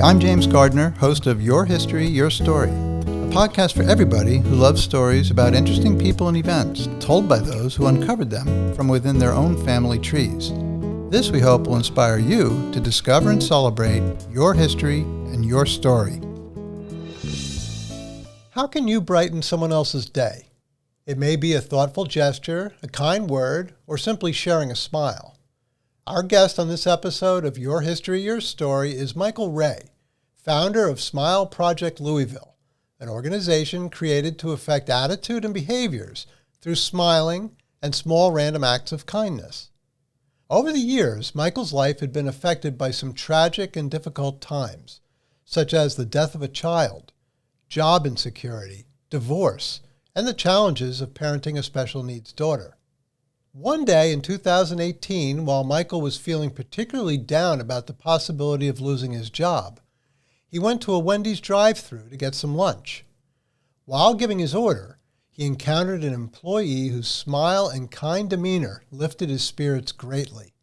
I'm James Gardner, host of Your History, Your Story, a podcast for everybody who loves stories about interesting people and events told by those who uncovered them from within their own family trees. This, we hope, will inspire you to discover and celebrate your history and your story. How can you brighten someone else's day? It may be a thoughtful gesture, a kind word, or simply sharing a smile. Our guest on this episode of Your History, Your Story is Michael Ray, founder of Smile Project Louisville, an organization created to affect attitude and behaviors through smiling and small random acts of kindness. Over the years, Michael's life had been affected by some tragic and difficult times, such as the death of a child, job insecurity, divorce, and the challenges of parenting a special needs daughter. One day in 2018, while Michael was feeling particularly down about the possibility of losing his job, he went to a Wendy's drive-thru to get some lunch. While giving his order, he encountered an employee whose smile and kind demeanor lifted his spirits greatly.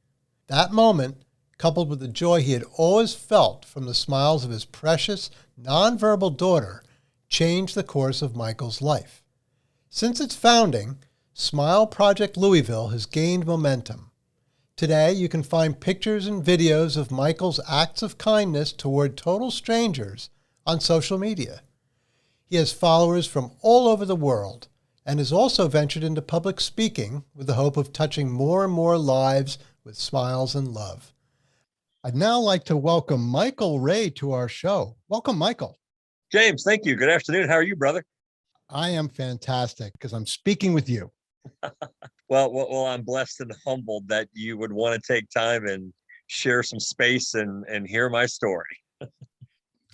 That moment, coupled with the joy he had always felt from the smiles of his precious, nonverbal daughter, changed the course of Michael's life. Since its founding, Smile Project Louisville has gained momentum. Today, you can find pictures and videos of Michael's acts of kindness toward total strangers on social media. He has followers from all over the world and has also ventured into public speaking with the hope of touching more and more lives with smiles and love. I'd now like to welcome Michael Ray to our show. Welcome, Michael. James, thank you. Good afternoon. How are you, brother? I am fantastic because I'm speaking with you. Well, I'm blessed and humbled that you would want to take time and share some space and hear my story.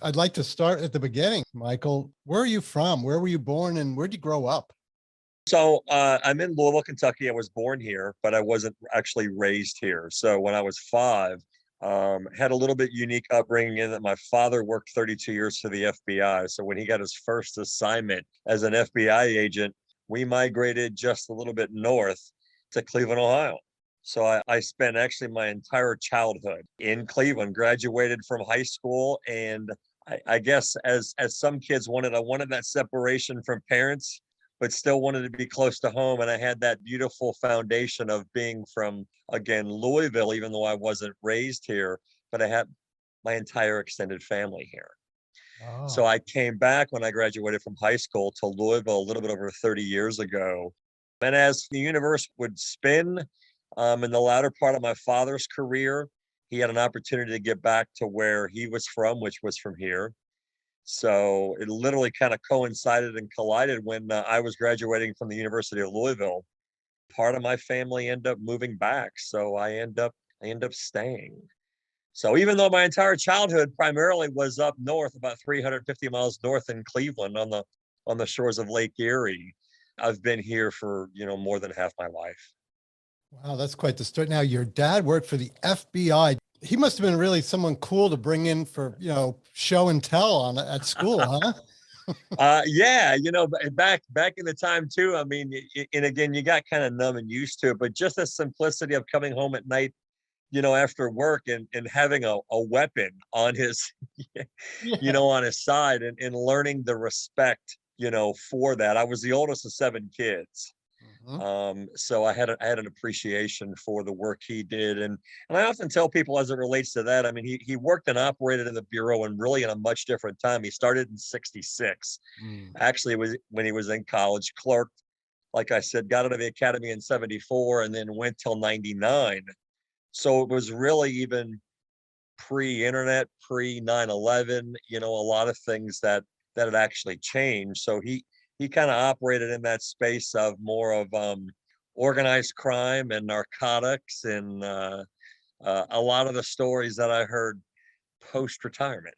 I'd like to start at the beginning. Michael, where are you from? Where were you born and where did you grow up? So I'm in Louisville, Kentucky. I was born here, but I wasn't actually raised here. So when I was 5, had a little bit unique upbringing in that my father worked 32 years for the FBI. So when he got his first assignment as an FBI agent, we migrated just a little bit north to Cleveland, Ohio. So I spent actually my entire childhood in Cleveland, graduated from high school. And I guess as some kids I wanted that separation from parents, but still wanted to be close to home. And I had that beautiful foundation of being from, again, Louisville, even though I wasn't raised here, but I had my entire extended family here. So I came back when I graduated from high school to Louisville a little bit over 30 years ago. And as the universe would spin, in the latter part of my father's career, he had an opportunity to get back to where he was from, which was from here. So it literally kind of coincided and collided when I was graduating from the University of Louisville. Part of my family ended up moving back, so I end up staying. So even though my entire childhood primarily was up north, about 350 miles north in Cleveland on the shores of Lake Erie, I've been here for, more than half my life. Wow, that's quite the story. Now, your dad worked for the FBI. He must have been really someone cool to bring in for, show and tell at school, huh? Yeah, back in the time too. I mean, and again, you got kind of numb and used to it, but just the simplicity of coming home at night, after work and having a weapon on his, on his side and learning the respect, for that. I was the oldest of 7 kids. So I had an appreciation for the work he did. And I often tell people as it relates to that, I mean, he worked and operated in the Bureau and really in a much different time. He started in 66. Actually, it was when he was in college, clerked, like I said, got out of the academy in 74 and then went till 99. So it was really even pre-internet, pre-9/11, a lot of things that had actually changed. So he kind of operated in that space of more of organized crime and narcotics and a lot of the stories that I heard post-retirement.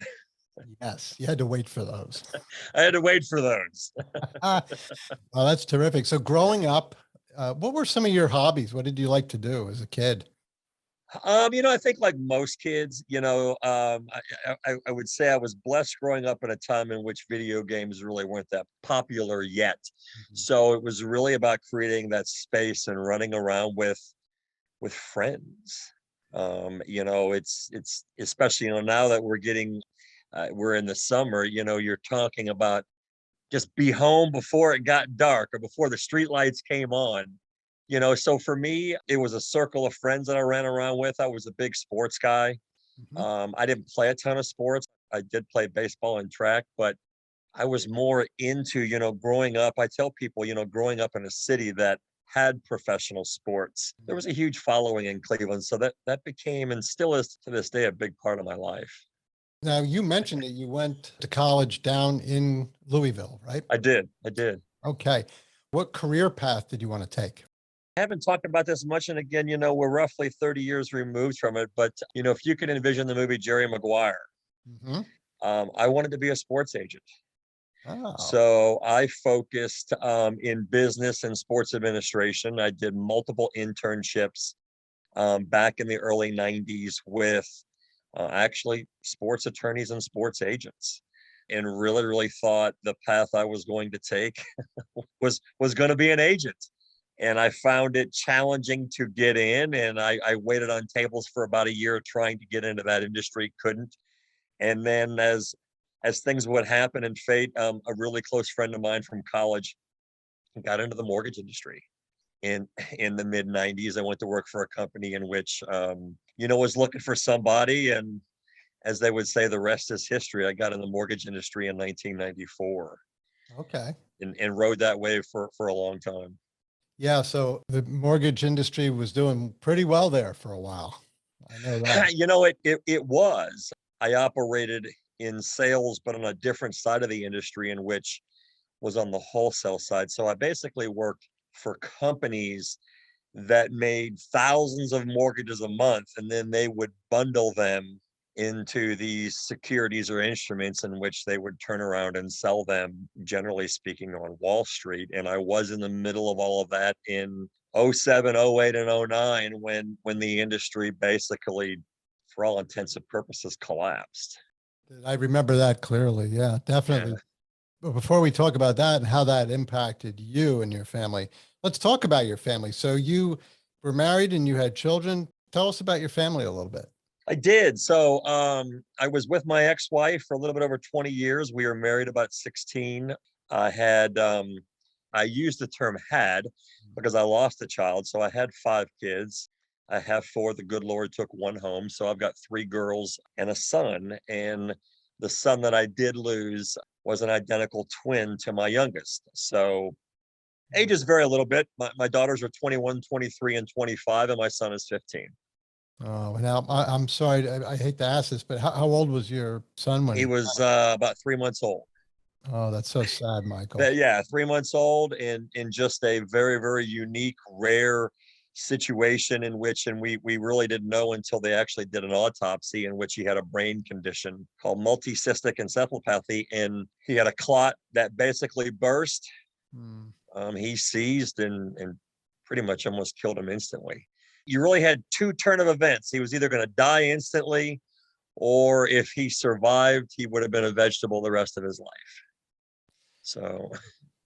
Yes, you had to wait for those. I had to wait for those. Well, that's terrific. So growing up, what were some of your hobbies? What did you like to do as a kid? I think like most kids, I would say I was blessed growing up in a time in which video games really weren't that popular yet. So it was really about creating that space and running around with friends. It's especially, now that we're getting we're in the summer, you're talking about just be home before it got dark or before the street lights came on. So for me, it was a circle of friends that I ran around with. I was a big sports guy. Mhm. I didn't play a ton of sports. I did play baseball and track, but I was more into, growing up. I tell people, growing up in a city that had professional sports, there was a huge following in Cleveland. So that became and still is to this day a big part of my life. Now, you mentioned that you went to college down in Louisville, right? I did. I did. Okay. What career path did you want to take? I haven't talked about this much. And again, we're roughly 30 years removed from it. But, if you could envision the movie Jerry Maguire, Hmm. I wanted to be a sports agent. Oh, So I focused in business and sports administration. I did multiple internships back in the early 90s with actually sports attorneys and sports agents, and really thought the path I was going to take was going to be an agent. And I found it challenging to get in, and I waited on tables for about a year trying to get into that industry, couldn't. And then as things would happen in fate, a really close friend of mine from college got into the mortgage industry in the mid 90s. I went to work for a company in which was looking for somebody, and as they would say, the rest is history. I got in the mortgage industry in 1994 okay. and rode that wave for a long time. Yeah. So the mortgage industry was doing pretty well there for a while. I know that. It was. I operated in sales, but on a different side of the industry, in which was on the wholesale side. So I basically worked for companies that made thousands of mortgages a month, and then they would bundle them into these securities or instruments in which they would turn around and sell them, generally speaking, on Wall Street. And I was in the middle of all of that in '07, '08, and '09 when the industry basically, for all intents and purposes, collapsed. I remember that clearly. Yeah, Yeah. definitely. But before we talk about that and how that impacted you and your family, let's talk about your family. So you were married and you had children. Tell us about your family a little bit. I did. So I was with my ex-wife for a little bit over 20 years. We were married about 16. I had I used the term had because I lost a child. So I had 5 kids. I have 4. The good Lord took 1 home. So I've got 3 girls and a son. And the son that I did lose was an identical twin to my youngest. So ages vary a little bit. My daughters are 21, 23, and 25, and my son is 15. Oh, now I'm sorry. I hate to ask this, but how old was your son when He he? was about 3 months old. Oh, that's so sad, Michael. But yeah, 3 months old, and in just a very unique, rare situation in which, and we really didn't know until they actually did an autopsy, in which he had a brain condition called multicystic encephalopathy, and he had a clot that basically burst. Hmm. He seized and pretty much almost killed him instantly. You really had 2 turn of events. He was either going to die instantly, or if he survived, he would have been a vegetable the rest of his life. So,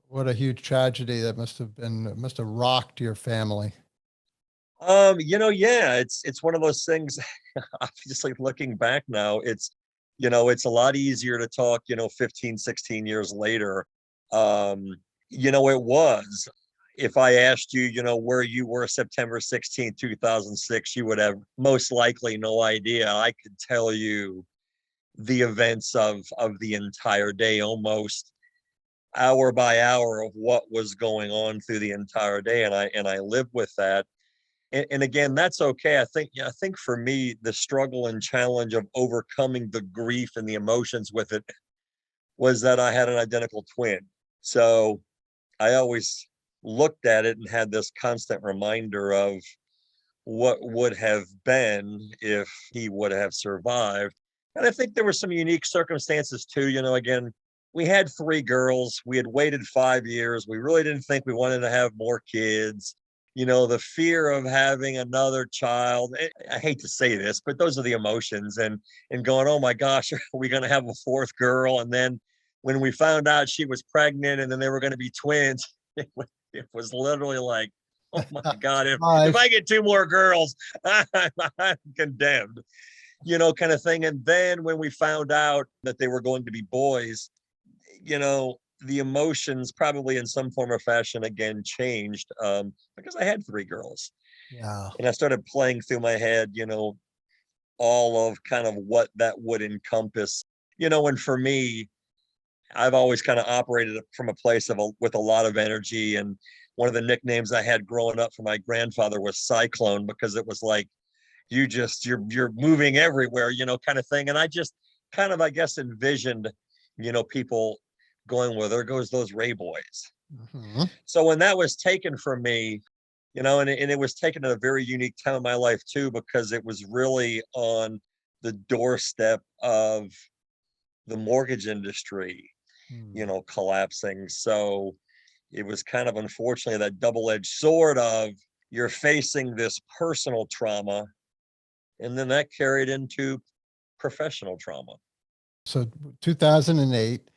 What a huge tragedy that must have rocked your family. yeah, it's one of those things. Obviously, looking back now, it's a lot easier to talk, 15, 16 years later. Um, it was. If I asked you, where you were September 16th, 2006, you would have most likely no idea. I could tell you the events of the entire day, almost hour by hour, of what was going on through the entire day, and I lived with that. And again, that's okay. I think for me, the struggle and challenge of overcoming the grief and the emotions with it was that I had an identical twin. So I always looked at it and had this constant reminder of what would have been if he would have survived. And I think there were some unique circumstances too. Again, we had 3 girls. We had waited 5 years. We really didn't think we wanted to have more kids. The fear of having another child. I hate to say this, but those are the emotions, and going, oh my gosh, are we going to have a 4th girl? And then when we found out she was pregnant, and then they were going to be twins, it was literally like, oh my God, if Surprise. I get 2 more girls, I'm condemned. kind of thing. And then when we found out that they were going to be boys, the emotions probably in some form or fashion again changed, because I had three girls. Yeah. And I started playing through my head, all of kind of what that would encompass, and for me, I've always kind of operated from a place with a lot of energy. And one of the nicknames I had growing up for my grandfather was Cyclone, because it was like, you're moving everywhere, kind of thing. And I just kind of, I guess, envisioned, people going, well, there goes those Ray boys. Mm-hmm. So when that was taken from me, and it was taken at a very unique time in my life too, because it was really on the doorstep of the mortgage industry, collapsing. So it was kind of, unfortunately, that double-edged sword of you're facing this personal trauma, and then that carried into professional trauma. So 2008,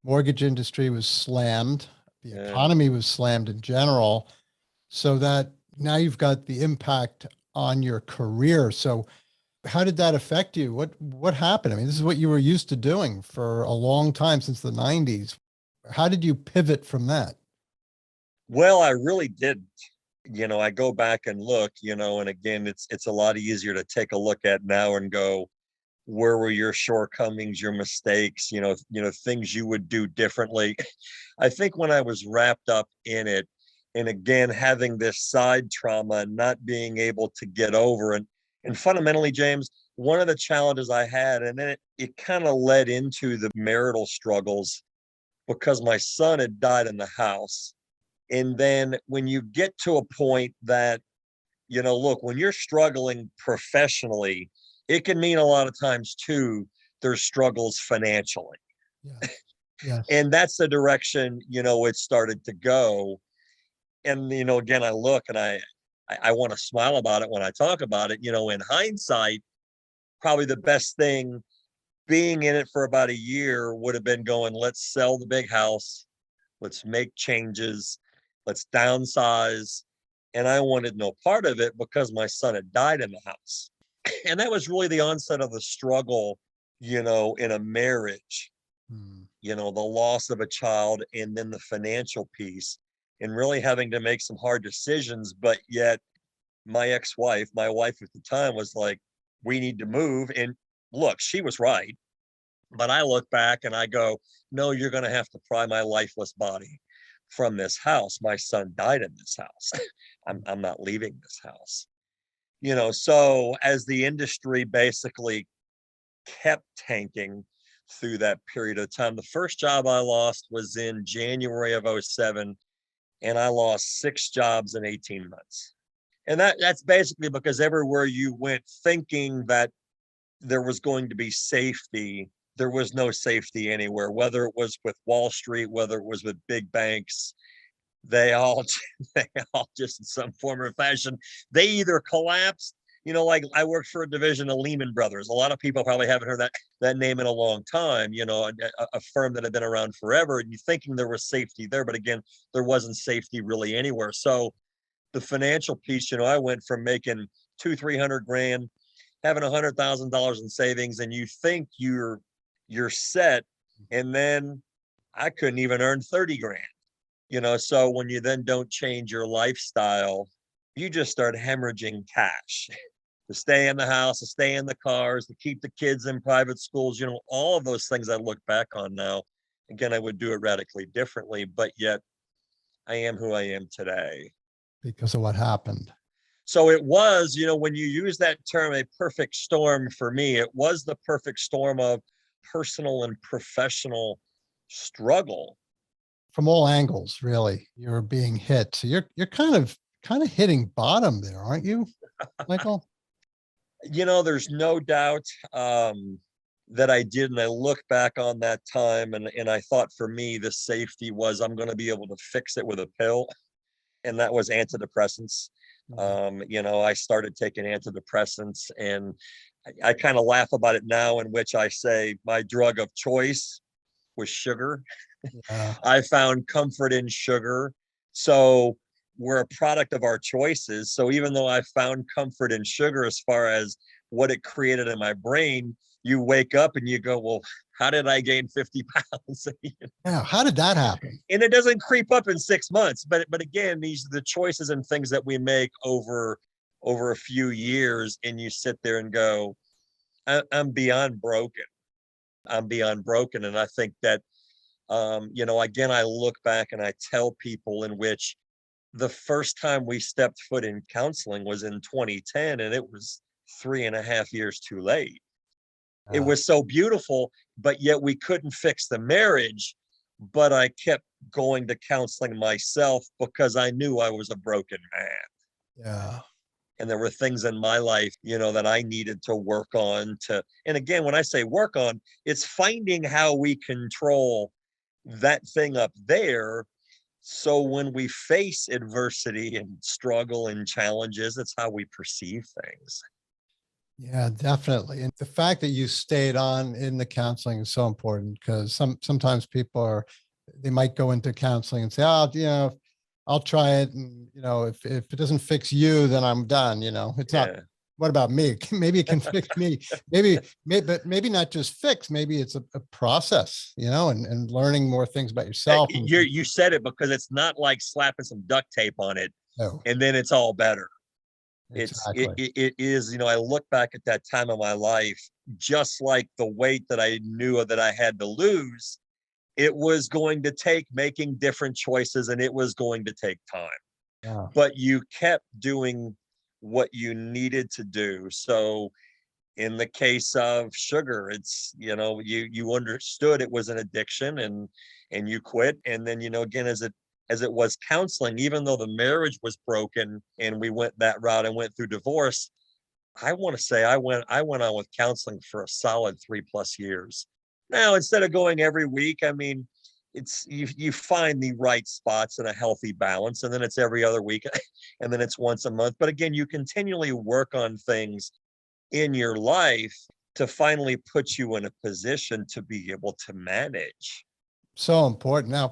mortgage industry was slammed. The economy was slammed in general. So that now you've got the impact on your career. So how did that affect you? What happened? I mean, this is what you were used to doing for a long time, since the 90s. How did you pivot from that? Well, I really didn't. I go back and look, and again, it's a lot easier to take a look at now and go, where were your shortcomings, your mistakes, things you would do differently. I think when I was wrapped up in it, and again, having this side trauma and not being able to get over it, and fundamentally, James, one of the challenges I had, and then it kind of led into the marital struggles, because my son had died in the house. And then when you get to a point that, look, when you're struggling professionally, it can mean a lot of times too, there's struggles financially. Yeah. Yes. And that's the direction, it started to go. And, again, I look and I want to smile about it when I talk about it, in hindsight, probably the best thing being in it for about a year would have been going, let's sell the big house. Let's make changes. Let's downsize. And I wanted no part of it because my son had died in the house. And that was really the onset of the struggle, in a marriage, the loss of a child, and then the financial piece, and really having to make some hard decisions. But yet my ex-wife, my wife at the time, was like, we need to move. And look, she was right. But I look back and I go, no, you're going to have to pry my lifeless body from this house. My son died in this house. I'm not leaving this house. So as the industry basically kept tanking through that period of time, the first job I lost was in January of 07, and I lost 6 jobs in 18 months. And that's basically because everywhere you went thinking that there was going to be safety, there was no safety anywhere, whether it was with Wall Street, whether it was with big banks. They all just in some form or fashion, they either collapsed, like I worked for a division of Lehman Brothers. A lot of people probably haven't heard that name in a long time, a firm that had been around forever, and you thinking there was safety there, but again, there wasn't safety really anywhere. So the financial piece, I went from making 200-300 grand, having $100,000 in savings, and you think you're set, and then I couldn't even earn 30 grand. So when you then don't change your lifestyle, you just start hemorrhaging cash to stay in the house, to stay in the cars, to keep the kids in private schools, all of those things I look back on now. Again, I would do it radically differently, but yet I am who I am today. Because of what happened. So it was, when you use that term, a perfect storm, for me, it was the perfect storm of personal and professional struggle. From all angles, really, you're being hit. So you're kind of hitting bottom there, aren't you, Michael? There's no doubt that I did. And I look back on that time and I thought, for me, the safety was I'm going to be able to fix it with a pill. And that was antidepressants. I started taking antidepressants, and I kind of laugh about it now, in which I say my drug of choice was sugar. Yeah. I found comfort in sugar. So we're a product of our choices. So even though I found comfort in sugar as far as what it created in my brain, you wake up and you go, well, how did I gain 50 pounds? Yeah. How did that happen? And it doesn't creep up in 6 months. But again, these are the choices and things that we make over a few years. And you sit there and go, I'm beyond broken. I'm beyond broken. And I think that, again, I look back and I tell people in which the first time we stepped foot in counseling was in 2010, and it was 3.5 years too late. It was so beautiful, but yet we couldn't fix the marriage. But I kept going to counseling myself because I knew I was a broken man. Yeah. And there were things in my life, that I needed to work on and again, when I say work on, it's finding how we control that thing up there. So when we face adversity and struggle and challenges, it's how we perceive things. Yeah, definitely. And the fact that you stayed on in the counseling is so important, because sometimes people they might go into counseling and say, oh, I'll try it. And, if it doesn't fix you, then I'm done. It's not, what about me? Maybe it can fix me. But maybe not just fix, maybe it's a process, and learning more things about yourself. You said it, because it's not like slapping some duct tape on it and then it's all better. Exactly. It is, I look back at that time of my life, just like the weight that I knew that I had to lose, it was going to take making different choices, and it was going to take time. Yeah. But you kept doing what you needed to do. So in the case of sugar, it's, you understood it was an addiction, and you quit. And then, again, as it was counseling, even though the marriage was broken and we went that route and went through divorce, I want to say I went on with counseling for a solid 3+ years. Now, instead of going every week, I mean, it's you find the right spots and a healthy balance, and then it's every other week, and then it's once a month. But again, you continually work on things in your life to finally put you in a position to be able to manage. So important. Now,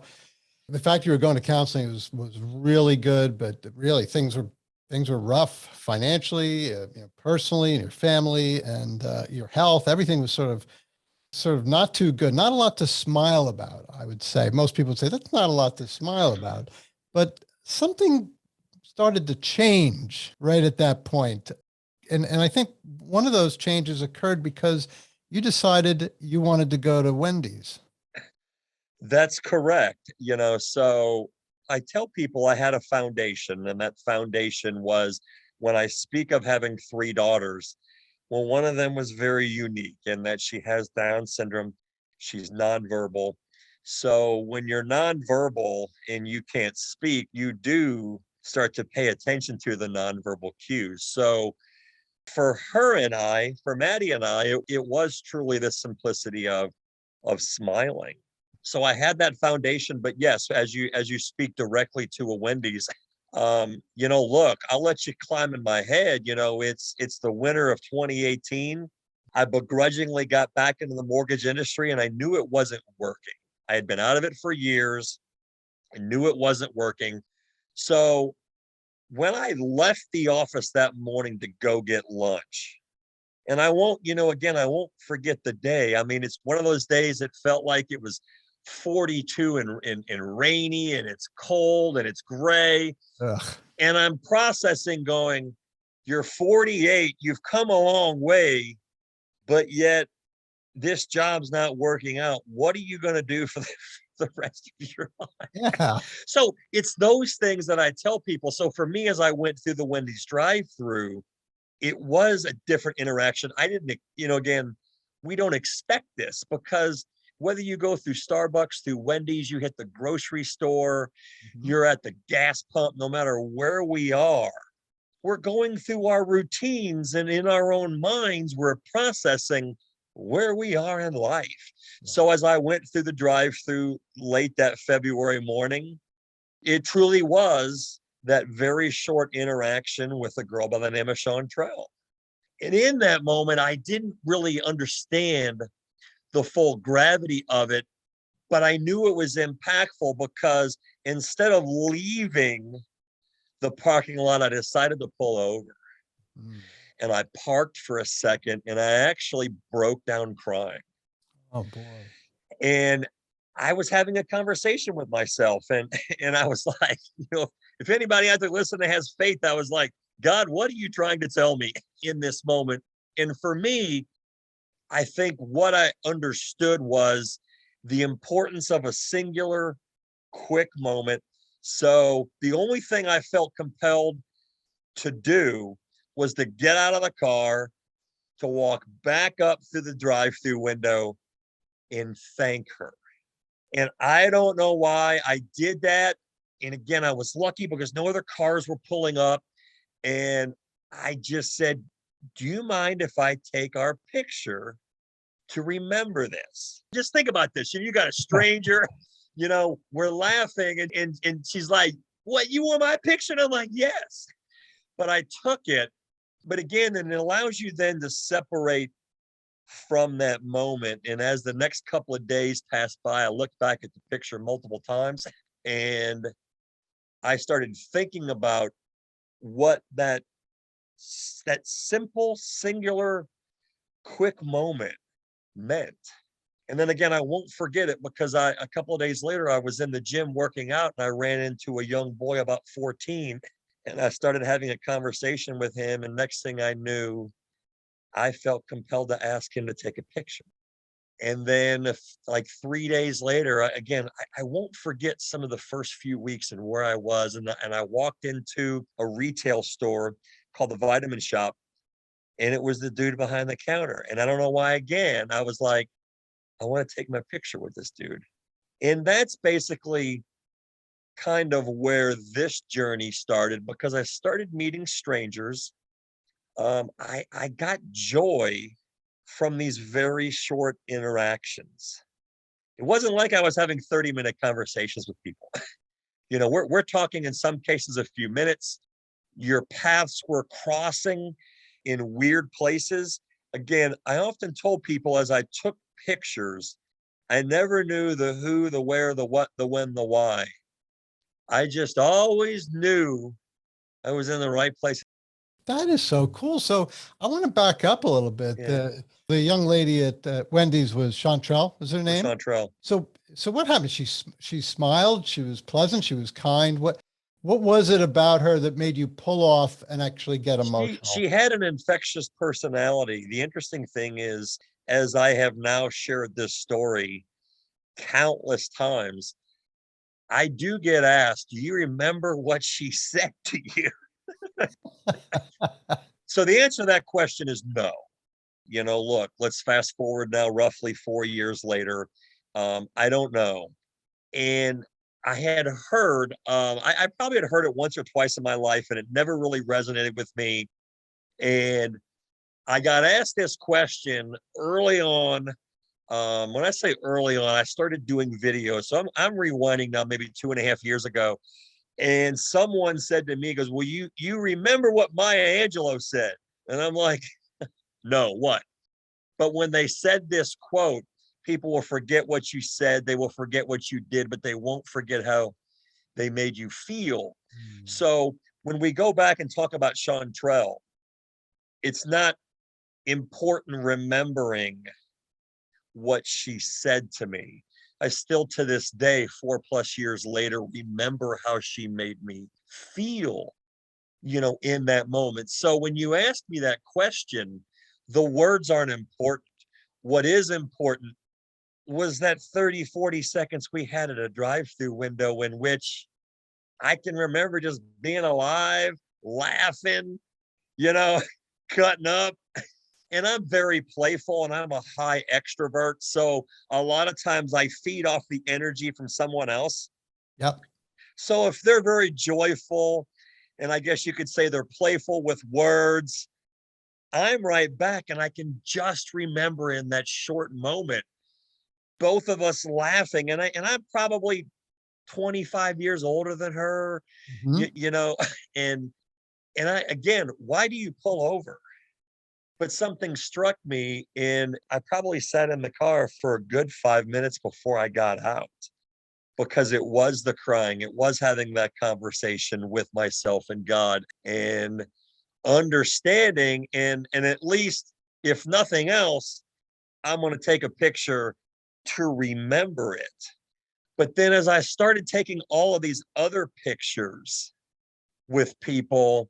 the fact you were going to counseling was really good, but really things were rough financially, personally, and your family, and your health. Everything was sort of not too good. Not a lot to smile about, I would say. Most people would say that's not a lot to smile about, but something started to change right at that point. And I think one of those changes occurred because you decided you wanted to go to Wendy's. That's correct. So I tell people I had a foundation, and that foundation was, when I speak of having 3 daughters, well, one of them was very unique in that she has Down syndrome. She's nonverbal. So when you're nonverbal and you can't speak, you do start to pay attention to the nonverbal cues. So for Maddie and I, it was truly the simplicity of smiling. So I had that foundation. But yes, as you speak directly to a Wendy's, look, I'll let you climb in my head. It's the winter of 2018. I begrudgingly got back into the mortgage industry, and I knew it wasn't working. I had been out of it for years and knew it wasn't working. So when I left the office that morning to go get lunch, and I won't forget the day. I mean, it's one of those days it felt like it was 42 and rainy, and it's cold and it's gray. Ugh. And I'm processing going, you're 48, you've come a long way, but yet this job's not working out. What are you going to do for the rest of your life? Yeah. So it's those things that I tell people. So for me, as I went through the Wendy's drive-through, it was a different interaction. I didn't, again, we don't expect this, because whether you go through Starbucks, through Wendy's, you hit the grocery store, you're at the gas pump, no matter where we are, we're going through our routines, and in our own minds, we're processing where we are in life. So as I went through the drive-through late that February morning, it truly was that very short interaction with a girl by the name of Chantrell. And in that moment, I didn't really understand the full gravity of it, but I knew it was impactful, because instead of leaving the parking lot, I decided to pull over, Mm. and I parked for a second, and I actually broke down crying. Oh boy. And I was having a conversation with myself, and and I was like, if anybody out there listening has faith, I was like, God, what are you trying to tell me in this moment? And for me, I think what I understood was the importance of a singular, quick moment. So the only thing I felt compelled to do was to get out of the car, to walk back up through the drive-through window and thank her. And I don't know why I did that. And again, I was lucky because no other cars were pulling up. And I just said, do you mind if I take our picture to remember this? Just think about this. You got a stranger, we're laughing, and she's like, what, you want my picture? And I'm like, yes. But I took it. But again, and it allows you then to separate from that moment. And as the next couple of days passed by, I looked back at the picture multiple times, and I started thinking about what that simple, singular, quick moment meant. And then again, I won't forget it because a couple of days later, I was in the gym working out, and I ran into a young boy about 14, and I started having a conversation with him. And next thing I knew, I felt compelled to ask him to take a picture. And then like 3 days later, I won't forget some of the first few weeks and where I was. And I walked into a retail store called the Vitamin Shop, and it was the dude behind the counter. And I don't know why, again, I was like, I want to take my picture with this dude. And that's basically kind of where this journey started, because I started meeting strangers. I got joy from these very short interactions. It wasn't like I was having 30-minute conversations with people. We're talking in some cases a few minutes. Your paths were crossing in weird places. Again, I often told people as I took pictures, I never knew the who, the where, the what, the when, the why. I just always knew I was in the right place. That is so cool. So I want to back up a little bit. Yeah, The young lady at Wendy's was Chantrell, was her for name? Chantrell. So what happened? She smiled. She was pleasant. She was kind. What was it about her that made you pull off and actually get She emotional? had an infectious personality. The interesting thing is, as I have now shared this story countless times, I do get asked, do you remember what she said to you? So the answer to that question is no. Look, let's fast forward now roughly 4 years later. I don't know. And I had heard, I probably had heard it once or twice in my life, and it never really resonated with me. And I got asked this question early on. When I say early on, I started doing videos. So I'm rewinding now, maybe 2.5 years ago. And someone said to me, goes, well, you remember what Maya Angelou said? And I'm like, no, what? But when they said this quote, people will forget what you said, they will forget what you did, but they won't forget how they made you feel. Mm. So when we go back and talk about Chantrell, it's not important remembering what she said to me. I still, to this day, 4+ years later, remember how she made me feel, in that moment. So when you ask me that question, the words aren't important. What is important was that 30, 40 seconds we had at a drive-through window in which I can remember just being alive, laughing, you know, cutting up. And I'm very playful and I'm a high extrovert. So a lot of times I feed off the energy from someone else. Yep. So if they're very joyful, and I guess you could say they're playful with words, I'm right back. And I can just remember in that short moment, both of us laughing. And I'm probably 25 years older than her, Mhm. and I, again, why do you pull over? But something struck me, and I probably sat in the car for a good 5 minutes before I got out. because it was the crying, it was having that conversation with myself and God, and understanding, and at least, if nothing else, I'm going to take a picture to remember it. But then as I started taking all of these other pictures with people,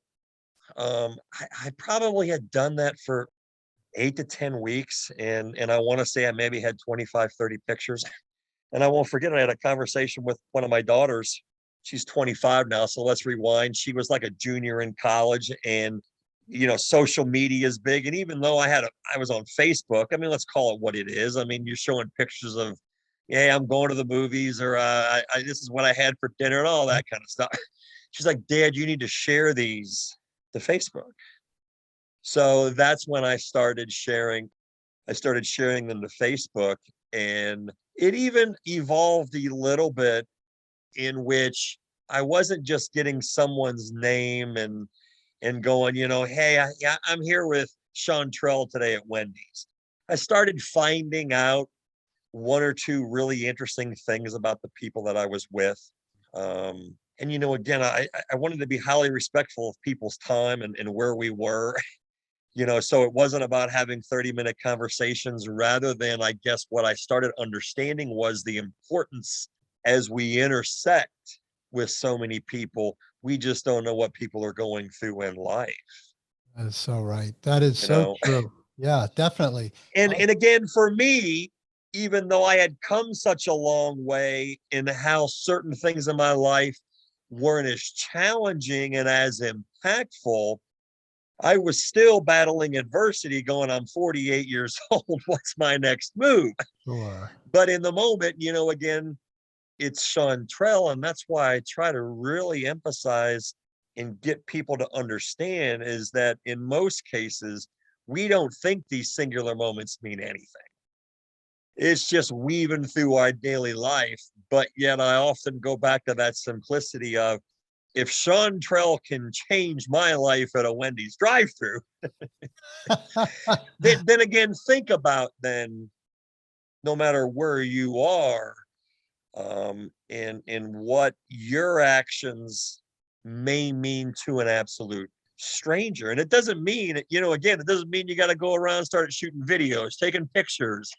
I probably had done that for 8 to 10 weeks. And I want to say I maybe had 25, 30 pictures. And I won't forget, I had a conversation with one of my daughters. She's 25 now. So let's rewind. She was like a junior in college, and social media is big. And even though I was on Facebook, I mean, let's call it what it is. I mean, you're showing pictures of, yeah, I'm going to the movies, or this is what I had for dinner and all that kind of stuff. She's like, Dad, you need to share these to Facebook. So that's when I started sharing. I started sharing them to Facebook, and it even evolved a little bit, in which I wasn't just getting someone's name and going, hey, I'm here with Chantrell today at Wendy's. I started finding out one or two really interesting things about the people that I was with. And again, I wanted to be highly respectful of people's time and where we were. So it wasn't about having 30-minute conversations, rather than, I guess, what I started understanding was the importance, as we intersect with so many people, we just don't know what people are going through in life. That is so right. That is you so know true. Yeah, definitely. and again, for me, even though I had come such a long way in how certain things in my life weren't as challenging and as impactful, I was still battling adversity, going, I'm 48 years old. What's my next move? Sure. But in the moment, again, it's Chantrell. And that's why I try to really emphasize and get people to understand, is that in most cases, we don't think these singular moments mean anything. It's just weaving through our daily life. But yet I often go back to that simplicity of, if Chantrell can change my life at a Wendy's drive-through, then again, think about, then, no matter where you are, and what your actions may mean to an absolute stranger. And it doesn't mean, again, it doesn't mean you got to go around and start shooting videos, taking pictures,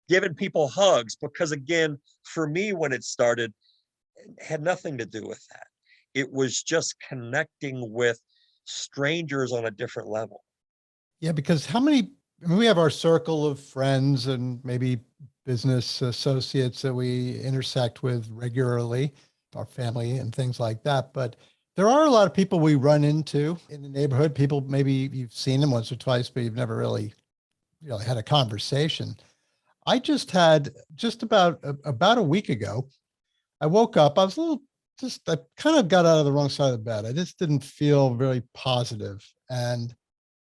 giving people hugs, because again, for me, when it started, it had nothing to do with that. It was just connecting with strangers on a different level. Yeah, because we have our circle of friends and maybe business associates that we intersect with regularly, our family and things like that. But there are a lot of people we run into in the neighborhood. People, maybe you've seen them once or twice, but you've never really, had a conversation. I just had about a week ago, I woke up, I was a little, I kind of got out of the wrong side of the bed. I just didn't feel very positive. And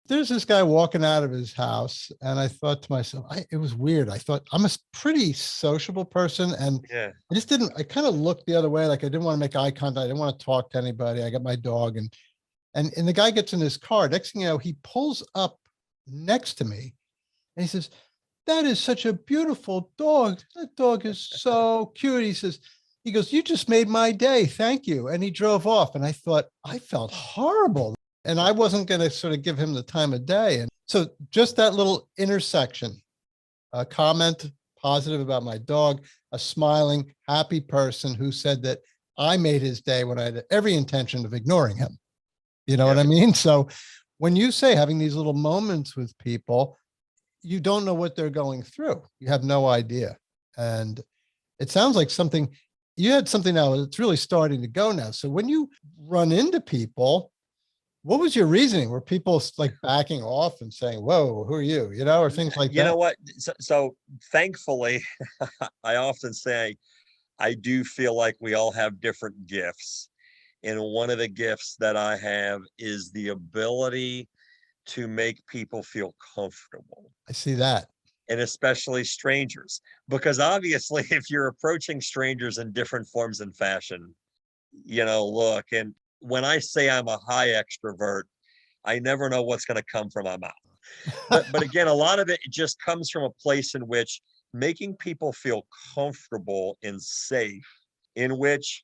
there's this guy walking out of his house, and I thought to myself, it was weird. I thought, I'm a pretty sociable person, and Yeah. I kind of looked the other way. Like, I didn't want to make eye contact. I didn't want to talk to anybody. I got my dog, and the guy gets in his car. Next thing you know, he pulls up next to me and he says, "That is such a beautiful dog. That dog is so cute." He goes, "You just made my day. Thank you." And he drove off. And I thought, I felt horrible. And I wasn't going to sort of give him the time of day. And so just that little intersection, a comment positive about my dog, a smiling, happy person who said that I made his day when I had every intention of ignoring him. You know what I mean? So when you say having these little moments with people, you don't know what they're going through. You have no idea. And it sounds like you had something now that's really starting to go now. So when you run into people, what was your reasoning? Were people like backing off and saying, "Whoa, who are you?" Or things like that? You know what? So thankfully, I often say, I do feel like we all have different gifts. And one of the gifts that I have is the ability to make people feel comfortable. I see that. And especially strangers, because obviously, if you're approaching strangers in different forms and fashion, look, and when I say I'm a high extrovert, I never know what's going to come from my mouth. But again, a lot of it just comes from a place in which making people feel comfortable and safe in which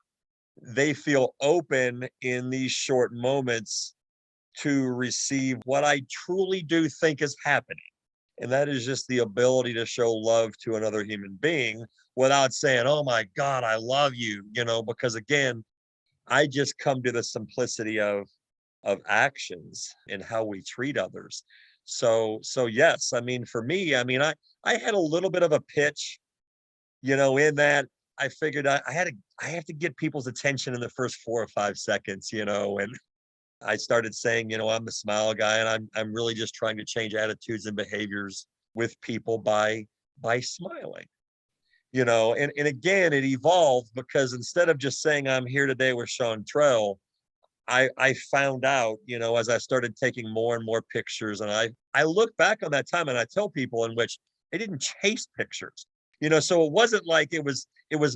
they feel open in these short moments to receive what I truly do think is happening. And that is just the ability to show love to another human being without saying, oh my God, I love you, because again, I just come to the simplicity of actions and how we treat others. So yes, I mean, for me, I had a little bit of a pitch, in that I figured I have to get people's attention in the first 4 or 5 seconds, and I started saying, I'm the smile guy, and I'm really just trying to change attitudes and behaviors with people by smiling. And again, it evolved because instead of just saying I'm here today with Sean Trell, I found out, as I started taking more and more pictures, and I look back on that time and I tell people in which I didn't chase pictures, so it wasn't like it was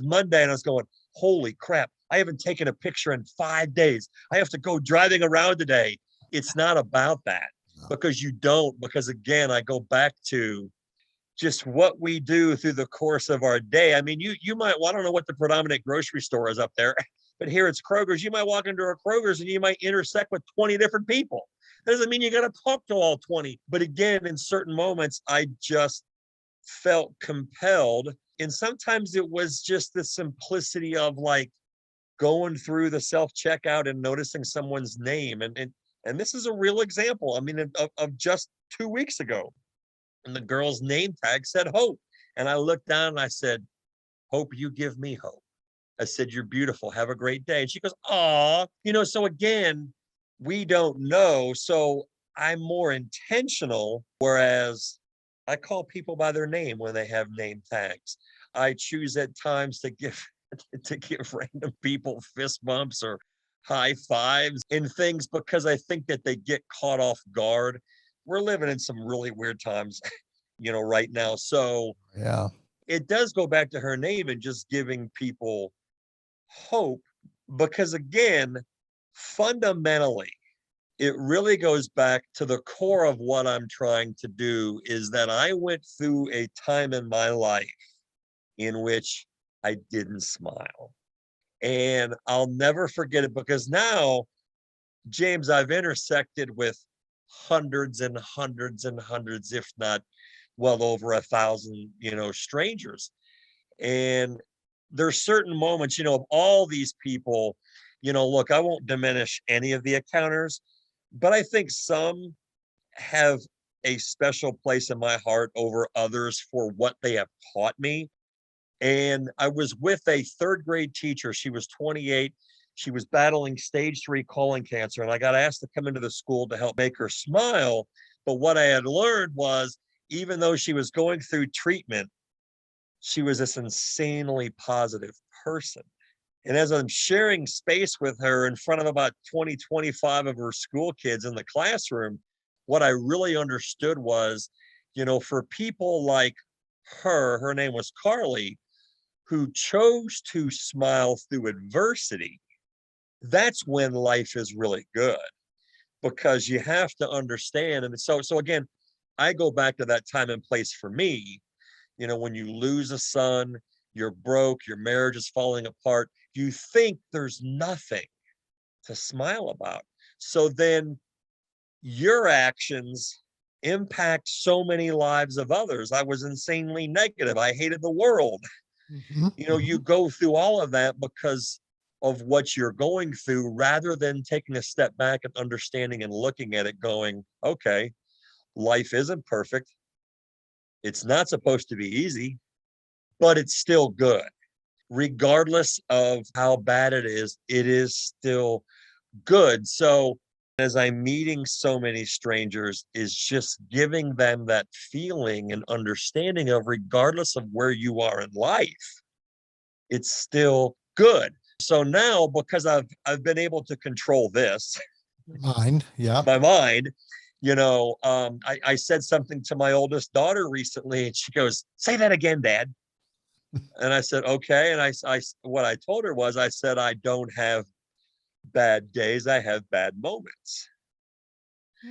Monday and I was going, holy crap, I haven't taken a picture in 5 days. I have to go driving around today. It's not about that because again, I go back to just what we do through the course of our day. I mean, you might, well, I don't know what the predominant grocery store is up there, but here it's Kroger's. You might walk into a Kroger's and you might intersect with 20 different people. That doesn't mean you got to talk to all 20. But again, in certain moments, I just felt compelled. And sometimes it was just the simplicity of like going through the self-checkout and noticing someone's name. And this is a real example. I mean, of just 2 weeks ago. And the girl's name tag said Hope. And I looked down and I said, Hope, you give me hope. I said, you're beautiful. Have a great day. And she goes, aw, so again, we don't know. So I'm more intentional, whereas I call people by their name when they have name tags. I choose at times to give random people fist bumps or high fives and things because I think that they get caught off guard. We're living in some really weird times, right now. So Yeah. it does go back to her name and just giving people hope because again, fundamentally, it really goes back to the core of what I'm trying to do is that I went through a time in my life in which I didn't smile. And I'll never forget it because now, James, I've intersected with hundreds and hundreds and hundreds, if not well over 1,000, strangers. And there's certain moments, of all these people, look, I won't diminish any of the encounters, but I think some have a special place in my heart over others for what they have taught me. And I was with a third grade teacher. She was 28. She was battling stage 3 colon cancer. And I got asked to come into the school to help make her smile. But what I had learned was, even though she was going through treatment, she was this insanely positive person. And as I'm sharing space with her in front of about 20, 25 of her school kids in the classroom, what I really understood was, for people like her name was Carly, who chose to smile through adversity, that's when life is really good because you have to understand. And so again, I go back to that time and place for me, when you lose a son, you're broke, your marriage is falling apart, you think there's nothing to smile about. So then your actions impact so many lives of others. I was insanely negative. I hated the world. Mm-hmm. You go through all of that because of what you're going through rather than taking a step back and understanding and looking at it going, okay, life isn't perfect. It's not supposed to be easy, but it's still good. Regardless of how bad it is still good. So as I'm meeting so many strangers is just giving them that feeling and understanding of regardless of where you are in life, it's still good. So now, because I've been able to control this, Mind. Yeah. my mind, I said something to my oldest daughter recently, and she goes, "Say that again, Dad." And I said, "Okay." And what I told her was, I said, I don't have bad days. I have bad moments.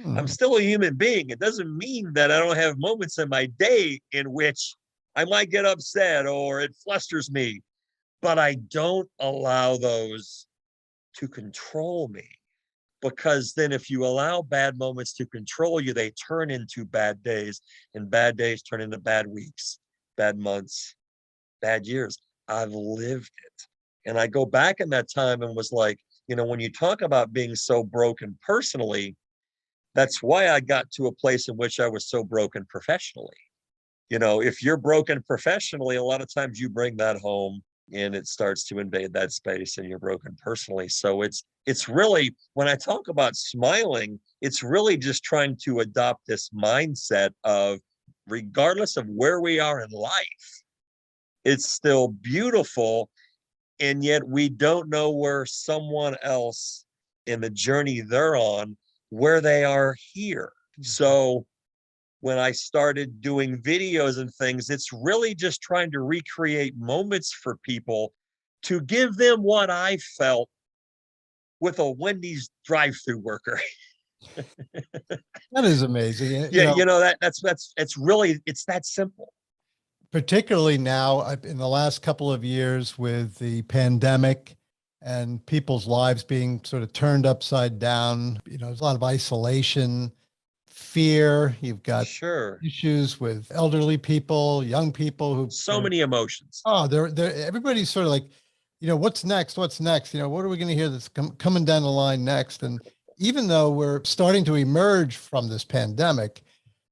I'm still a human being. It doesn't mean that I don't have moments in my day in which I might get upset or it flusters me. but I don't allow those to control me. Because then if you allow bad moments to control you, they turn into bad days, and bad days turn into bad weeks, bad months, bad years. I've lived it. And I go back in that time and was like, when you talk about being so broken personally, that's why I got to a place in which I was so broken professionally. If you're broken professionally, a lot of times you bring that home and it starts to invade that space and you're broken personally. So it's really, when I talk about smiling, it's really just trying to adopt this mindset of, regardless of where we are in life, it's still beautiful. And yet we don't know where someone else in the journey they're on, where they are here. So when I started doing videos and things, it's really just trying to recreate moments for people to give them what I felt with a Wendy's drive-through worker. That is amazing. Yeah, it's really, it's that simple. Particularly now in the last couple of years with the pandemic and people's lives being sort of turned upside down, there's a lot of isolation, fear. You've got Sure. issues with elderly people, young people who So many emotions. Oh, they're everybody's sort of like, what's next? What's next? What are we going to hear that's coming down the line next? And even though we're starting to emerge from this pandemic,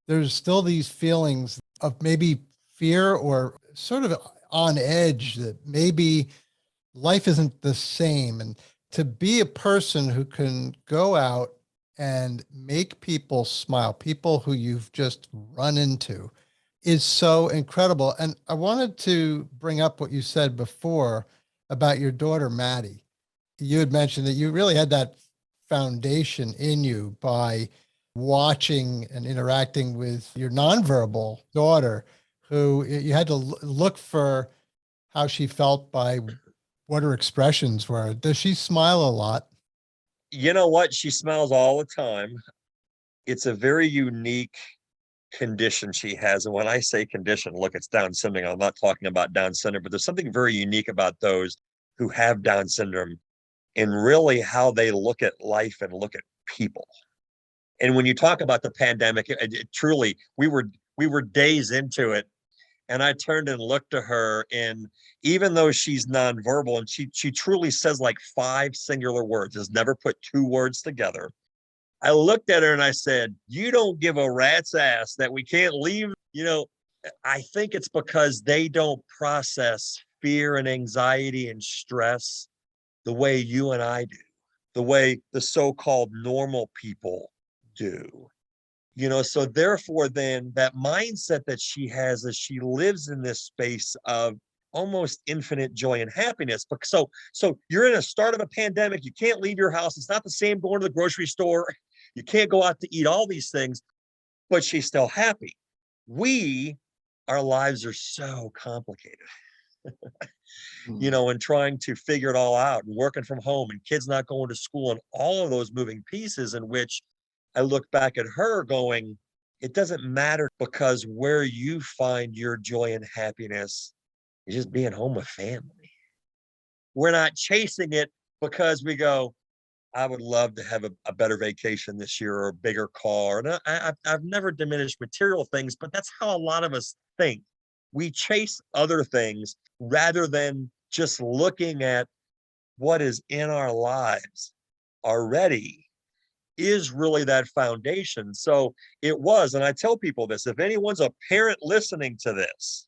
there's still these feelings of maybe fear or sort of on edge that maybe life isn't the same. And to be a person who can go out and make people smile, people who you've just run into, is so incredible. And I wanted to bring up what you said before about your daughter, Maddie. You had mentioned that you really had that foundation in you by watching and interacting with your nonverbal daughter, who you had to look for how she felt by what her expressions were. Does she smile a lot? You know what? She smiles all the time. It's a very unique condition she has. And when I say condition, look, it's Down syndrome. I'm not talking about Down syndrome, but there's something very unique about those who have Down syndrome and really how they look at life and look at people. And when you talk about the pandemic, it truly, we were days into it. And I turned and looked to her, and even though she's nonverbal and she truly says like 5 singular words, has never put 2 words together. I looked at her and I said, you don't give a rat's ass that we can't leave. I think it's because they don't process fear and anxiety and stress the way you and I do, the way the so-called normal people do. So therefore, then that mindset that she has as she lives in this space of almost infinite joy and happiness. But so you're in a start of a pandemic. You can't leave your house. It's not the same going to the grocery store. You can't go out to eat, all these things, but she's still happy. Our lives are so complicated, and trying to figure it all out and working from home and kids not going to school and all of those moving pieces, in which I look back at her going, it doesn't matter, because where you find your joy and happiness is just being home with family. We're not chasing it because we go, I would love to have a better vacation this year or a bigger car. And I've never diminished material things, but that's how a lot of us think. We chase other things rather than just looking at what is in our lives already is really that foundation. So it was, and I tell people this, if anyone's a parent listening to this,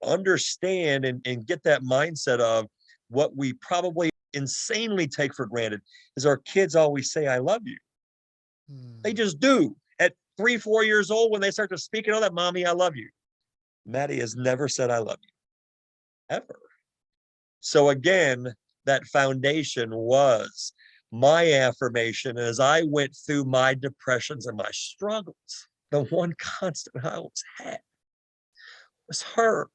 understand and get that mindset of what we probably insanely take for granted is our kids always say, I love you. They just do. At 3, 4 years old, when they start to speak and all that, mommy, I love you. Maddie has never said, I love you, ever. So again, that foundation was my affirmation. As I went through my depressions and my struggles, the one constant I always had was her.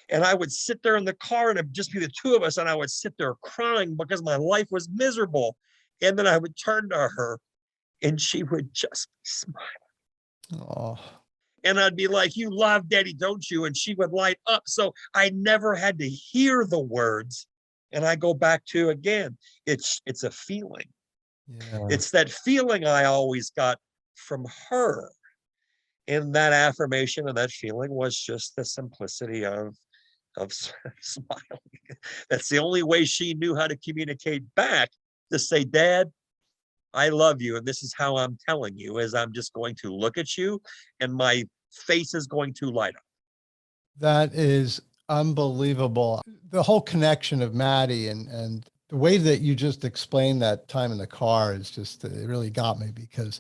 And I would sit there in the car and it'd just be the 2 of us. And I would sit there crying because my life was miserable. And then I would turn to her and she would just be smiling. Oh, And I'd be like, you love daddy, don't you? And she would light up. So I never had to hear the words. And I go back to, again, it's a feeling. Yeah. It's that feeling I always got from her. And that affirmation and that feeling was just the simplicity of smiling. That's the only way she knew how to communicate back, to say, Dad, I love you. And this is how I'm telling you, is I'm just going to look at you and my face is going to light up. That is unbelievable. The whole connection of Maddie and the way that you just explained that time in the car is just, it really got me, because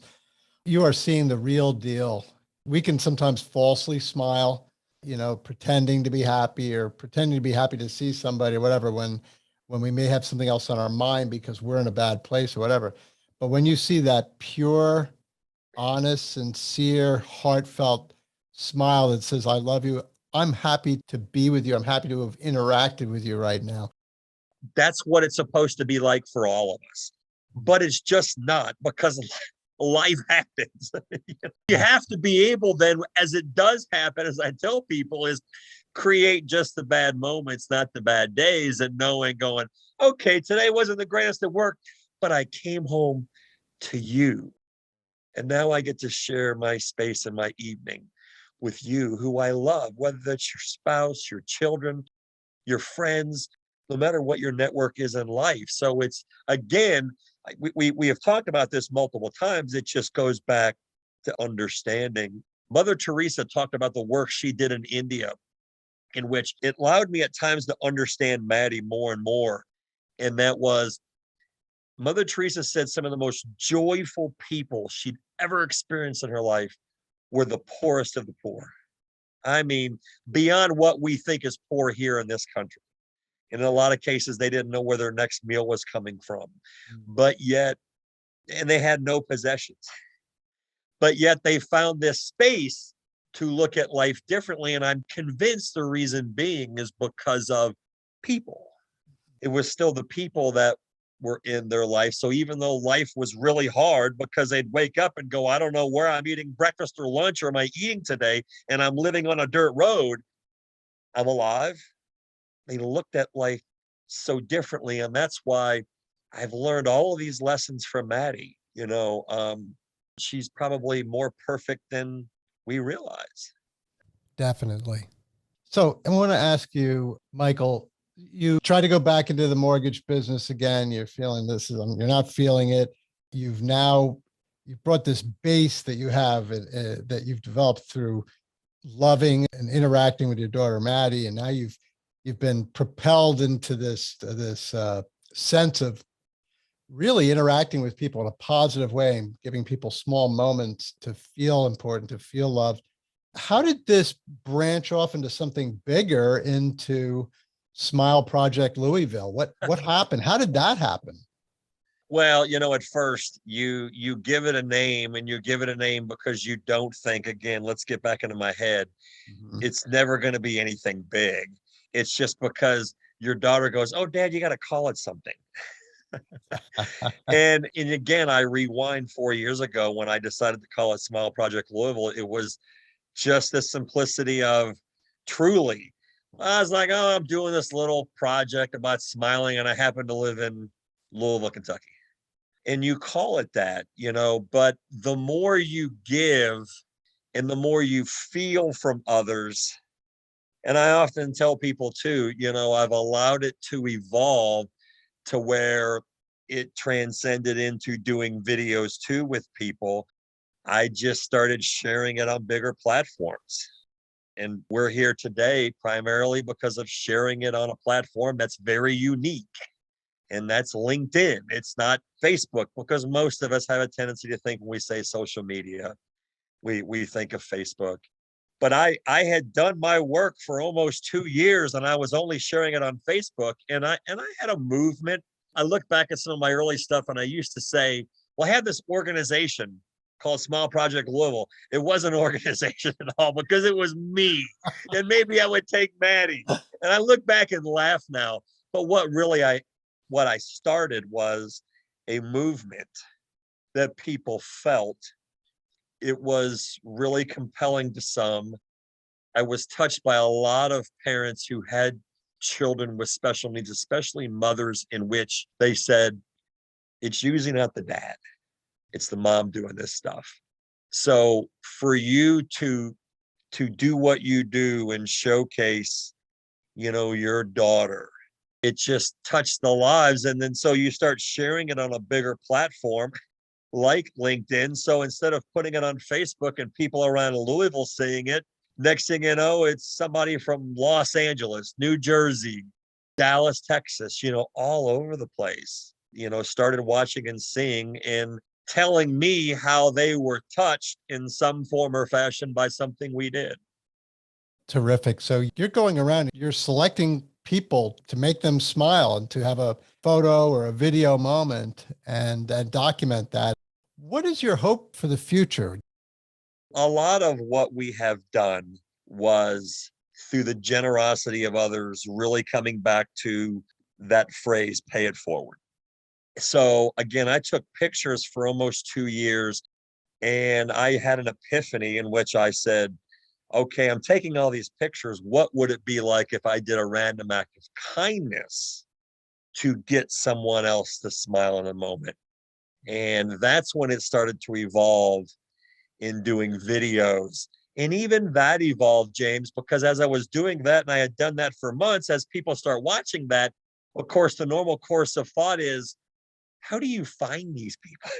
you are seeing the real deal. We can sometimes falsely smile, pretending to be happy or pretending to be happy to see somebody or whatever, when we may have something else on our mind because we're in a bad place or whatever. But when you see that pure, honest, sincere, heartfelt smile that says, I love you, I'm happy to be with you, I'm happy to have interacted with you right now. That's what it's supposed to be like for all of us. But it's just not, because life happens. You have to be able then, as it does happen, as I tell people, is create just the bad moments, not the bad days, and knowing, going, okay, today wasn't the greatest at work, but I came home to you. And now I get to share my space and my evening with you, who I love, whether that's your spouse, your children, your friends, no matter what your network is in life. So it's, again, we have talked about this multiple times. It just goes back to understanding. Mother Teresa talked about the work she did in India, in which it allowed me at times to understand Maddie more and more. And that was, Mother Teresa said some of the most joyful people she'd ever experienced in her life were the poorest of the poor. I mean, beyond what we think is poor here in this country. And in a lot of cases, they didn't know where their next meal was coming from. But yet, and they had no possessions. But yet they found this space to look at life differently. And I'm convinced the reason being is because of people. It was still the people that were in their life. So even though life was really hard, because they'd wake up and go, I don't know where I'm eating breakfast or lunch, or am I eating today? And I'm living on a dirt road, I'm alive. They looked at life so differently. And that's why I've learned all of these lessons from Maddie. She's probably more perfect than we realize. Definitely. So I want to ask you, Michael, you try to go back into the mortgage business again. You're feeling you're not feeling it. You've brought this base that you have that you've developed through loving and interacting with your daughter, Maddie. And now you've been propelled into this sense of really interacting with people in a positive way and giving people small moments to feel important, to feel loved. How did this branch off into something bigger, into Smile Project Louisville? What happened? How did that happen? Well, at first you give it a name, and you give it a name because you don't think, again, let's get back into my head. Mm-hmm. It's never going to be anything big. It's just because your daughter goes, oh, Dad, you got to call it something. And again, I rewind 4 years ago when I decided to call it Smile Project Louisville. It was just the simplicity of, truly, I was like, oh, I'm doing this little project about smiling, and I happen to live in Louisville, Kentucky. And you call it that, but the more you give and the more you feel from others. And I often tell people too, I've allowed it to evolve to where it transcended into doing videos too with people. I just started sharing it on bigger platforms. And we're here today primarily because of sharing it on a platform that's very unique. And that's LinkedIn. It's not Facebook, because most of us have a tendency to think, when we say social media, we think of Facebook. But I had done my work for almost 2 years, and I was only sharing it on Facebook. And I had a movement. I look back at some of my early stuff, and I used to say, well, I had this organization called Smile Project Louisville. It wasn't an organization at all, because it was me. And maybe I would take Maddie. And I look back and laugh now. But what I started was a movement that people felt It was really compelling to some. I was touched by a lot of parents who had children with special needs, especially mothers, in which they said, it's usually not the dad, it's the mom doing this stuff. So for you to do what you do and showcase, your daughter, it just touched the lives. And then so you start sharing it on a bigger platform like LinkedIn. So instead of putting it on Facebook and people around Louisville seeing it, next thing you know, it's somebody from Los Angeles, New Jersey, Dallas, Texas, all over the place, started watching and seeing and telling me how they were touched in some form or fashion by something we did. Terrific. So you're going around, you're selecting people to make them smile and to have a photo or a video moment and document that. What is your hope for the future? A lot of what we have done was through the generosity of others, really coming back to that phrase, pay it forward. So again, I took pictures for almost 2 years, and I had an epiphany in which I said, okay, I'm taking all these pictures. What would it be like if I did a random act of kindness to get someone else to smile in a moment? And that's when it started to evolve in doing videos. And even that evolved, James, because as I was doing that, and I had done that for months, as people start watching that, of course, the normal course of thought is, how do you find these people?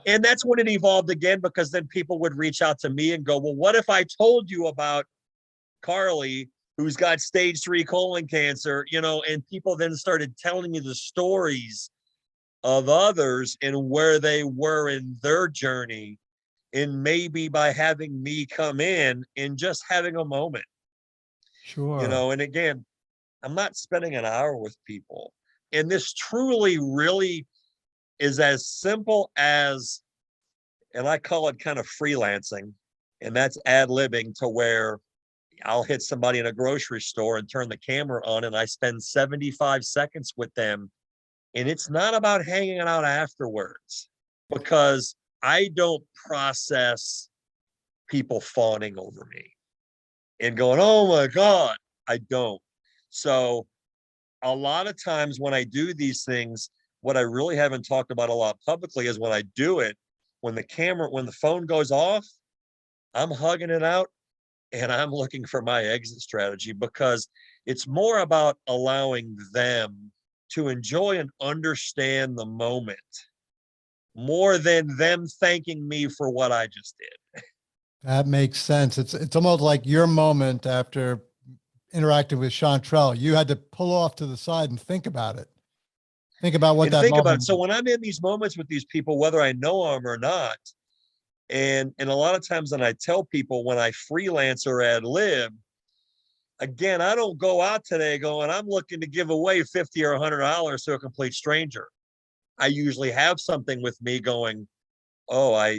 And that's when it evolved again, because then people would reach out to me and go, well, what if I told you about Carly, who's got stage 3 colon cancer, and people then started telling me the stories of others and where they were in their journey. And maybe by having me come in and just having a moment, Sure. and again, I'm not spending an hour with people. And this truly, really is as simple as, and I call it kind of freelancing, and that's ad-libbing, to where I'll hit somebody in a grocery store and turn the camera on, and I spend 75 seconds with them. And it's not about hanging out afterwards, because I don't process people fawning over me and going, oh my God, I don't. So a lot of times when I do these things, what I really haven't talked about a lot publicly is when I do it, when the phone goes off, I'm hugging it out and I'm looking for my exit strategy, because it's more about allowing them to enjoy and understand the moment more than them thanking me for what I just did. That makes sense. It's almost like your moment after interacting with Chantrell. You had to pull off to the side and think about it. Think about what And that think about it. moment So was. when I'm in these moments with these people, whether I know them or not, and a lot of times when I tell people when I freelance or ad lib, again, I don't go out today going, I'm looking to give away $50 or $100 to a complete stranger. I usually have something with me going, oh,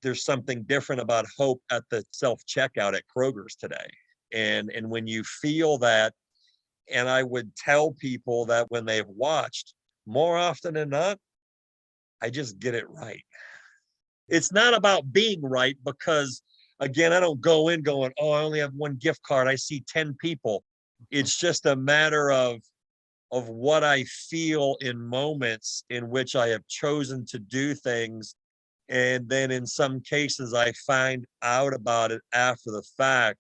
there's something different about hope at the self-checkout at Kroger's today. And when you feel that, and I would tell people that when they've watched, more often than not, I just get it right. It's not about being right, because again, I don't go in going, oh, I only have one gift card, I see 10 people. It's just a matter of what I feel in moments in which I have chosen to do things. And then in some cases, I find out about it after the fact,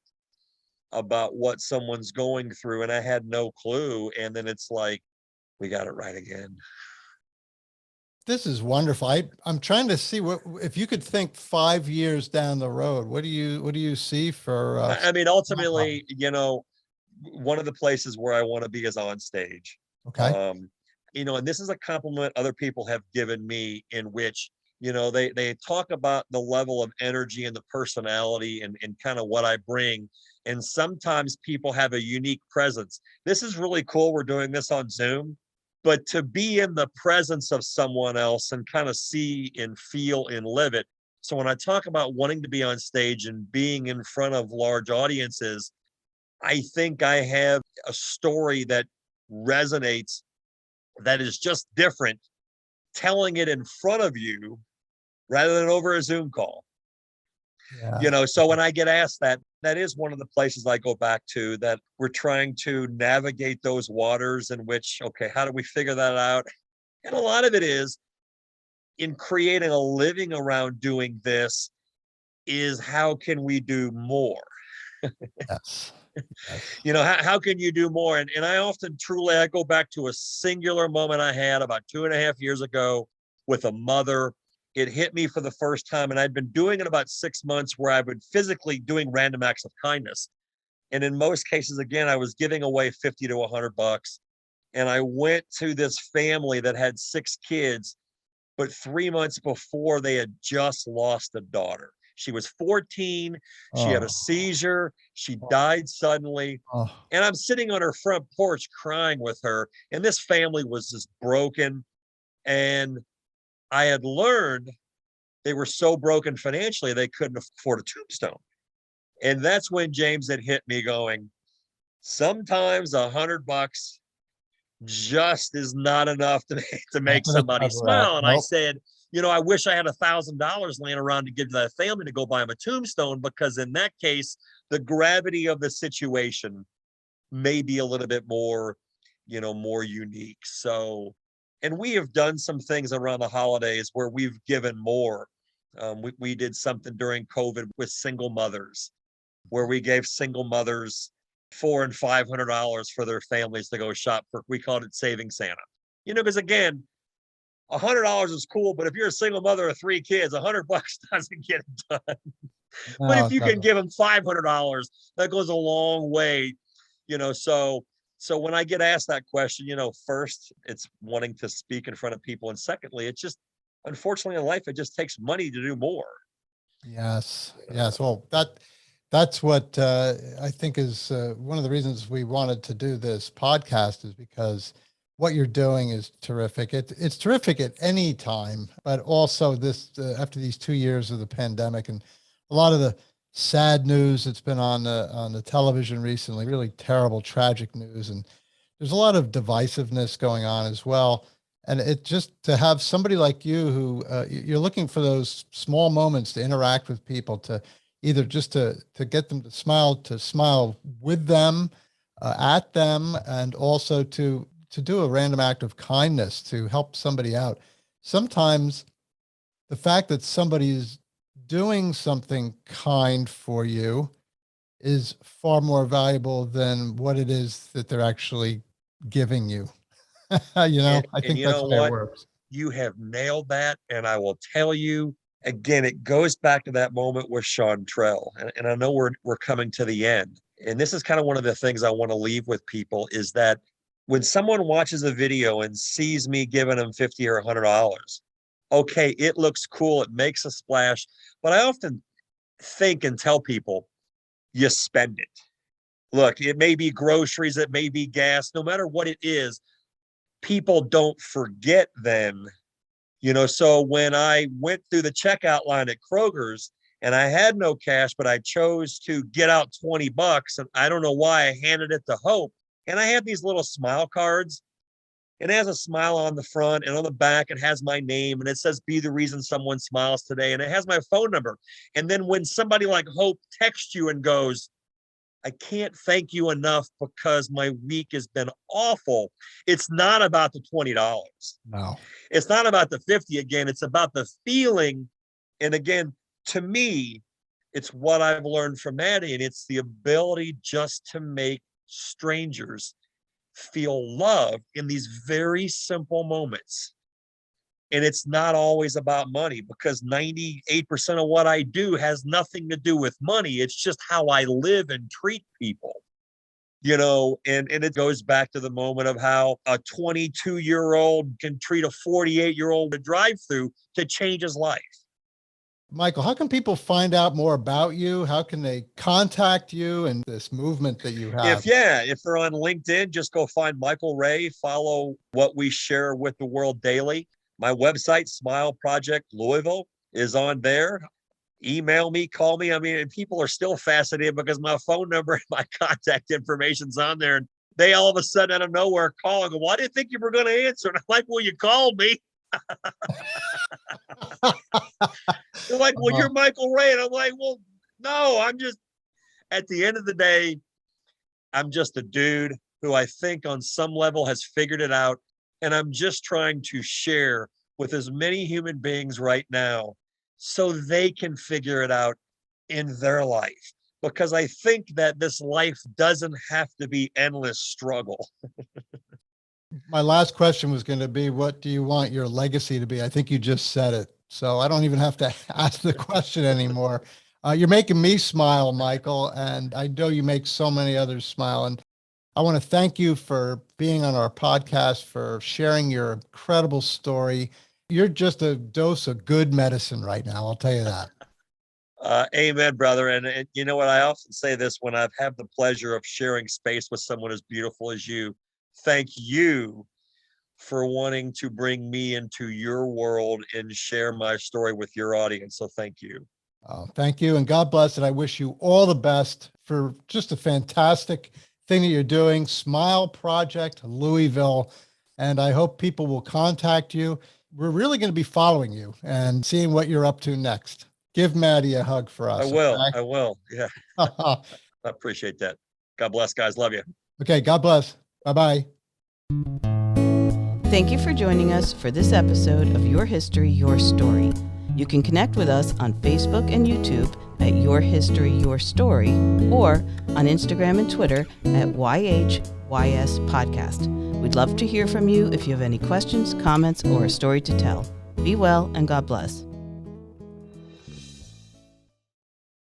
about what someone's going through, and I had no clue. And then it's like, we got it right again. This is wonderful. I'm trying to see what, if you could think 5 years down the road, what do you see for I mean, ultimately, one of the places where I want to be is on stage. okay. Um, and this is a compliment other people have given me, in which, they talk about the level of energy and the personality and kind of what I bring. And sometimes people have a unique presence. This is really cool. We're doing this on Zoom, but to be in the presence of someone else and kind of see and feel and live it. So when I talk about wanting to be on stage and being in front of large audiences, I think I have a story that resonates, that is just different, telling it in front of you rather than over a Zoom call. Yeah. So when I get asked that, that is one of the places I go back to, that we're trying to navigate those waters in which, okay, how do we figure that out? And a lot of it is in creating a living around doing this is how can we do more? Yes. Yes. How can you do more? And I often I go back to a singular moment I had about 2.5 years ago with a mother. It hit me for the first time, and I'd been doing it about 6 months where I would physically doing random acts of kindness. And in most cases, again, I was giving away 50 to $100. And I went to this family that had 6 kids, but 3 months before they had just lost a daughter. She was 14. She had a Oh. seizure. She died suddenly. Oh. And I'm sitting on her front porch crying with her. And this family was just broken. And I had learned they were so broken financially, they couldn't afford a tombstone. And that's when James had hit me going, sometimes $100 just is not enough to Not make gonna somebody cover that. smile. And I Nope. said, I wish I had $1,000 laying around to give to that family to go buy them a tombstone, because in that case, the gravity of the situation may be a little bit more, more unique. So, and we have done some things around the holidays where we've given more. We did something during COVID with single mothers, where we gave single mothers $400 and $500 for their families to go shop for. We called it Saving Santa. Because again, $100 is cool, but if you're a single mother of 3 kids, $100 doesn't get it done. But No, if it you can doesn't. give them $500, that goes a long way. So when I get asked that question, first it's wanting to speak in front of people, and secondly, it's just, unfortunately in life, it just takes money to do more. Yes. Yes. Well, that's what I think is one of the reasons we wanted to do this podcast, is because what you're doing is terrific. It's terrific at any time, but also this after these 2 years of the pandemic and a lot of the sad news that's been on the television recently, really terrible, tragic news, and there's a lot of divisiveness going on as well. And it just to have somebody like you who you're looking for those small moments to interact with people, to either just to get them to smile with them, at them, and also to do a random act of kindness to help somebody out. Sometimes the fact that somebody is doing something kind for you is far more valuable than what it is that they're actually giving you. I And think you that's know the way it what? works. You have nailed that. And I will tell you again, it goes back to that moment with Chantrell. And I know we're coming to the end. And this is kind of one of the things I want to leave with people, is that when someone watches a video and sees me giving them 50 or $100, okay, it looks cool. It makes a splash. But I often think and tell people, you spend it. Look, it may be groceries, it may be gas, no matter what it is, people don't forget then. So when I went through the checkout line at Kroger's and I had no cash, but I chose to get out $20, and I don't know why I handed it to Hope. And I have these little smile cards, and it has a smile on the front, and on the back it has my name, and it says, be the reason someone smiles today. And it has my phone number. And then when somebody like Hope texts you and goes, I can't thank you enough because my week has been awful, it's not about the $20. No. It's not about the 50 again. It's about the feeling. And again, to me, it's what I've learned from Maddie, and it's the ability just to make strangers feel love in these very simple moments. And it's not always about money, because 98% of what I do has nothing to do with money. It's just how I live and treat people. And it goes back to the moment of how a 22-year-old can treat a 48-year-old to drive through to change his life. Michael, how can people find out more about you? How can they contact you and this movement that you have? If they're on LinkedIn, just go find Michael Ray, follow what we share with the world daily. My website, Smile Project Louisville, is on there. Email me, call me. I mean, and people are still fascinated because my phone number and my contact information's on there. And they all of a sudden out of nowhere call and go, well, I didn't think you were going to answer. And I'm like, well, you called me. They're like, well, you're Michael Ray. And I'm like, well, no, at the end of the day, I'm just a dude who I think on some level has figured it out. And I'm just trying to share with as many human beings right now so they can figure it out in their life. Because I think that this life doesn't have to be endless struggle. My last question was going to be, what do you want your legacy to be? I think you just said it. So I don't even have to ask the question anymore. You're making me smile, Michael, and I know you make so many others smile. And I want to thank you for being on our podcast, for sharing your incredible story. You're just a dose of good medicine right now. I'll tell you that. Amen, brother. And you know what? I often say this when I've had the pleasure of sharing space with someone as beautiful as you. Thank you for wanting to bring me into your world and share my story with your audience. So thank you. Thank you. And God bless. And I wish you all the best for just a fantastic thing that you're doing. Smile Project Louisville. And I hope people will contact you. We're really going to be following you and seeing what you're up to next. Give Maddie a hug for us. I will. Okay? I will. Yeah. I appreciate that. God bless, guys. Love you. Okay. God bless. Bye-bye. Thank you for joining us for this episode of Your History, Your Story. You can connect with us on Facebook and YouTube at Your History, Your Story, or on Instagram and Twitter at YHYS Podcast. We'd love to hear from you if you have any questions, comments, or a story to tell. Be well and God bless.